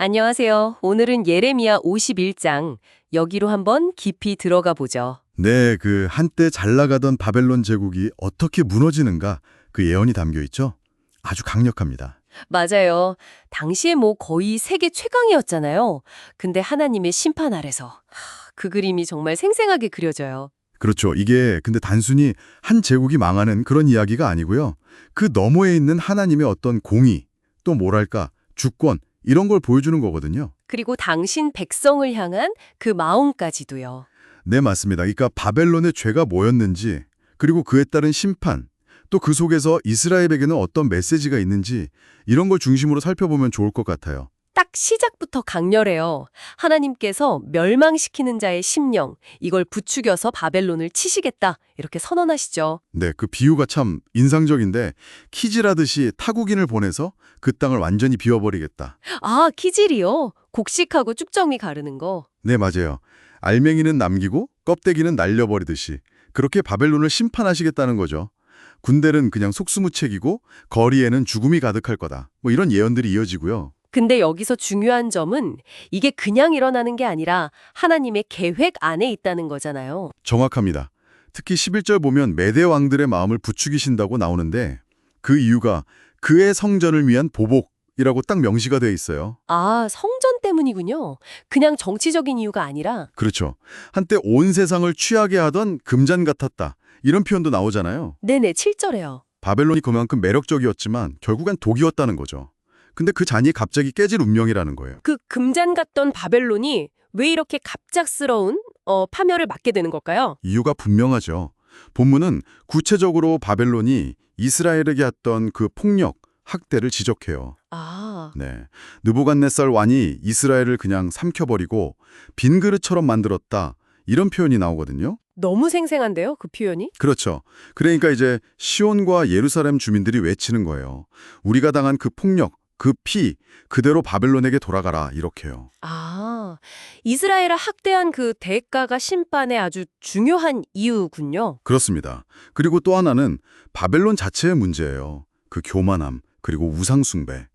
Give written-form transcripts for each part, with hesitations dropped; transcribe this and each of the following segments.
안녕하세요. 오늘은 예레미야 51장, 여기로 한번 깊이 들어가 보죠. 네, 한때 잘 나가던 바벨론 제국이 어떻게 무너지는가 그 예언이 담겨 있죠? 아주 강력합니다. 맞아요. 당시에 뭐 거의 세계 최강이었잖아요. 근데 하나님의 심판 아래서. 그 그림이 정말 생생하게 그려져요. 그렇죠. 이게 근데 단순히 한 제국이 망하는 그런 이야기가 아니고요. 그 너머에 있는 하나님의 어떤 공의, 또 뭐랄까, 주권, 이런 걸 보여주는 거거든요. 그리고 당신 백성을 향한 그 마음까지도요. 네, 맞습니다. 그러니까 바벨론의 죄가 뭐였는지, 그리고 그에 따른 심판, 또 그 속에서 이스라엘에게는 어떤 메시지가 있는지 이런 걸 중심으로 살펴보면 좋을 것 같아요. 딱 시작부터 강렬해요. 하나님께서 멸망시키는 자의 심령, 이걸 부추겨서 바벨론을 치시겠다. 이렇게 선언하시죠. 네, 그 비유가 참 인상적인데 키즈라듯이 타국인을 보내서 그 땅을 완전히 비워버리겠다. 아, 키질이요? 곡식하고 쭉정이 가르는 거. 네, 맞아요. 알맹이는 남기고 껍데기는 날려버리듯이 그렇게 바벨론을 심판하시겠다는 거죠. 군대는 그냥 속수무책이고 거리에는 죽음이 가득할 거다. 뭐 이런 예언들이 이어지고요. 근데 여기서 중요한 점은 이게 그냥 일어나는 게 아니라 하나님의 계획 안에 있다는 거잖아요. 정확합니다. 특히 11절 보면 메대 왕들의 마음을 부추기신다고 나오는데 그 이유가 그의 성전을 위한 보복이라고 딱 명시가 되어 있어요. 아, 성전 때문이군요. 그냥 정치적인 이유가 아니라. 그렇죠. 한때 온 세상을 취하게 하던 금잔 같았다. 이런 표현도 나오잖아요. 네네, 7절에요. 바벨론이 그만큼 매력적이었지만 결국엔 독이었다는 거죠. 근데 그 잔이 갑자기 깨질 운명이라는 거예요. 그 금잔 같던 바벨론이 왜 이렇게 갑작스러운 파멸을 맞게 되는 걸까요? 이유가 분명하죠. 본문은 구체적으로 바벨론이 이스라엘에게 했던 그 폭력, 학대를 지적해요. 아, 네, 느부갓네살 왕이 이스라엘을 그냥 삼켜버리고 빈 그릇처럼 만들었다. 이런 표현이 나오거든요. 너무 생생한데요, 그 표현이? 그렇죠. 그러니까 이제 시온과 예루살렘 주민들이 외치는 거예요. 우리가 당한 그 폭력, 그 피, 그대로 바벨론에게 돌아가라 이렇게요. 아, 이스라엘을 학대한 그 대가가 심판의 아주 중요한 이유군요. 그렇습니다. 그리고 또 하나는 바벨론 자체의 문제예요. 그 교만함, 그리고 우상숭배.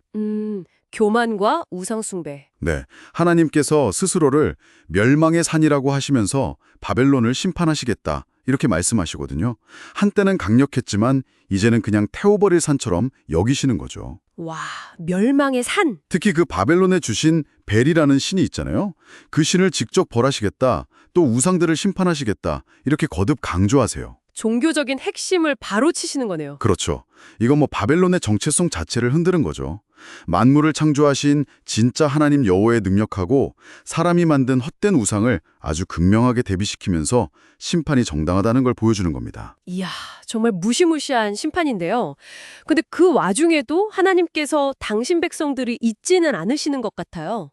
교만과 우상숭배. 네, 하나님께서 스스로를 멸망의 산이라고 하시면서 바벨론을 심판하시겠다 이렇게 말씀하시거든요. 한때는 강력했지만 이제는 그냥 태워버릴 산처럼 여기시는 거죠. 와, 멸망의 산. 특히 그 바벨론에 주신 벨이라는 신이 있잖아요. 그 신을 직접 벌하시겠다, 또 우상들을 심판하시겠다 이렇게 거듭 강조하세요. 종교적인 핵심을 바로 치시는 거네요. 그렇죠. 이건 뭐 바벨론의 정체성 자체를 흔드는 거죠. 만물을 창조하신 진짜 하나님 여호와의 능력하고 사람이 만든 헛된 우상을 아주 극명하게 대비시키면서 심판이 정당하다는 걸 보여주는 겁니다. 이야, 정말 무시무시한 심판인데요. 근데 그 와중에도 하나님께서 당신 백성들이 잊지는 않으시는 것 같아요.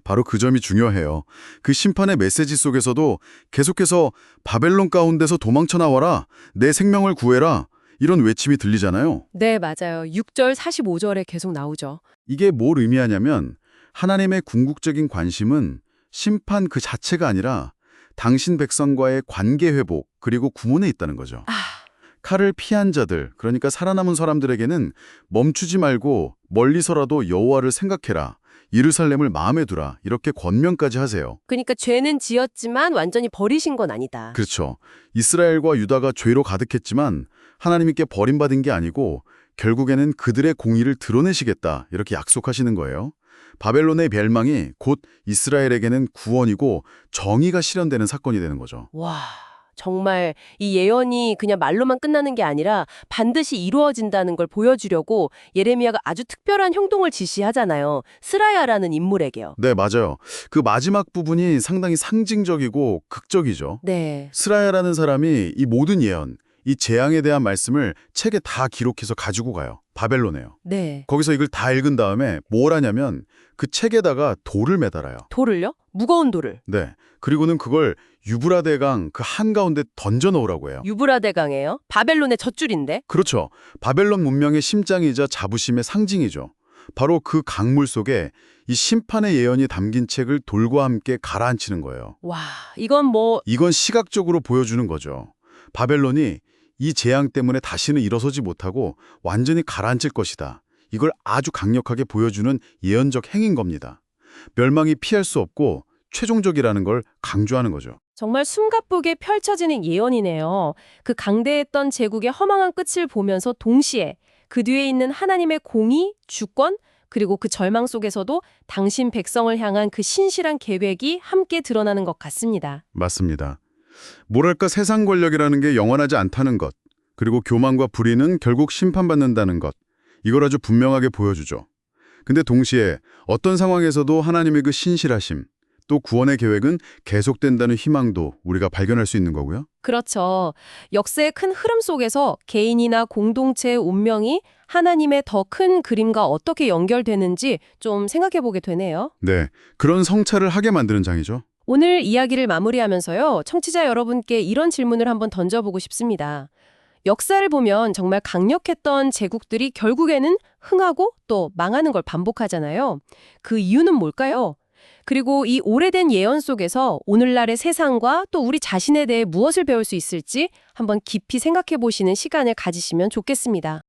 바로 그 점이 중요해요. 그 심판의 메시지 속에서도 계속해서 바벨론 가운데서 도망쳐 나와라, 내 생명을 구해라, 이런 외침이 들리잖아요. 네, 맞아요. 6절 45절에 계속 나오죠. 이게 뭘 의미하냐면 하나님의 궁극적인 관심은 심판 그 자체가 아니라 당신 백성과의 관계 회복 그리고 구원에 있다는 거죠. 아, 칼을 피한 자들, 그러니까 살아남은 사람들에게는 멈추지 말고 멀리서라도 여호와를 생각해라. 예루살렘을 마음에 두라. 이렇게 권면까지 하세요. 그러니까 죄는 지었지만 완전히 버리신 건 아니다. 그렇죠. 이스라엘과 유다가 죄로 가득했지만 하나님께 버림받은 게 아니고 결국에는 그들의 공의를 드러내시겠다. 이렇게 약속하시는 거예요. 바벨론의 멸망이 곧 이스라엘에게는 구원이고 정의가 실현되는 사건이 되는 거죠. 와, 정말 이 예언이 그냥 말로만 끝나는 게 아니라 반드시 이루어진다는 걸 보여주려고 예레미야가 아주 특별한 행동을 지시하잖아요. 스라야라는 인물에게요. 네, 맞아요. 그 마지막 부분이 상당히 상징적이고 극적이죠. 네. 스라야라는 사람이 이 모든 예언, 이 재앙에 대한 말씀을 책에 다 기록해서 가지고 가요. 바벨론에요. 네. 거기서 이걸 다 읽은 다음에 뭘 하냐면 그 책에다가 돌을 매달아요. 돌을요? 무거운 돌을. 네. 그리고는 그걸 유브라데강 그 한가운데 던져 놓으라고 해요. 유브라데 강이에요? 바벨론의 젖줄인데? 그렇죠. 바벨론 문명의 심장이자 자부심의 상징이죠. 바로 그 강물 속에 이 심판의 예언이 담긴 책을 돌과 함께 가라앉히는 거예요. 와, 이건 뭐 이건 시각적으로 보여주는 거죠. 바벨론이 이 재앙 때문에 다시는 일어서지 못하고 완전히 가라앉을 것이다. 이걸 아주 강력하게 보여주는 예언적 행인 겁니다. 멸망이 피할 수 없고 최종적이라는 걸 강조하는 거죠. 정말 숨가쁘게 펼쳐지는 예언이네요. 그 강대했던 제국의 허망한 끝을 보면서 동시에 그 뒤에 있는 하나님의 공의, 주권, 그리고 그 절망 속에서도 당신 백성을 향한 그 신실한 계획이 함께 드러나는 것 같습니다. 맞습니다. 뭐랄까 세상 권력이라는 게 영원하지 않다는 것, 그리고 교만과 불의는 결국 심판받는다는 것, 이걸 아주 분명하게 보여주죠. 근데 동시에 어떤 상황에서도 하나님의 그 신실하심, 또 구원의 계획은 계속된다는 희망도 우리가 발견할 수 있는 거고요. 그렇죠. 역사의 큰 흐름 속에서 개인이나 공동체의 운명이 하나님의 더 큰 그림과 어떻게 연결되는지 좀 생각해 보게 되네요. 네, 그런 성찰을 하게 만드는 장이죠. 오늘 이야기를 마무리하면서요, 청취자 여러분께 이런 질문을 한번 던져보고 싶습니다. 역사를 보면 정말 강력했던 제국들이 결국에는 흥하고 또 망하는 걸 반복하잖아요. 그 이유는 뭘까요? 그리고 이 오래된 예언 속에서 오늘날의 세상과 또 우리 자신에 대해 무엇을 배울 수 있을지 한번 깊이 생각해 보시는 시간을 가지시면 좋겠습니다.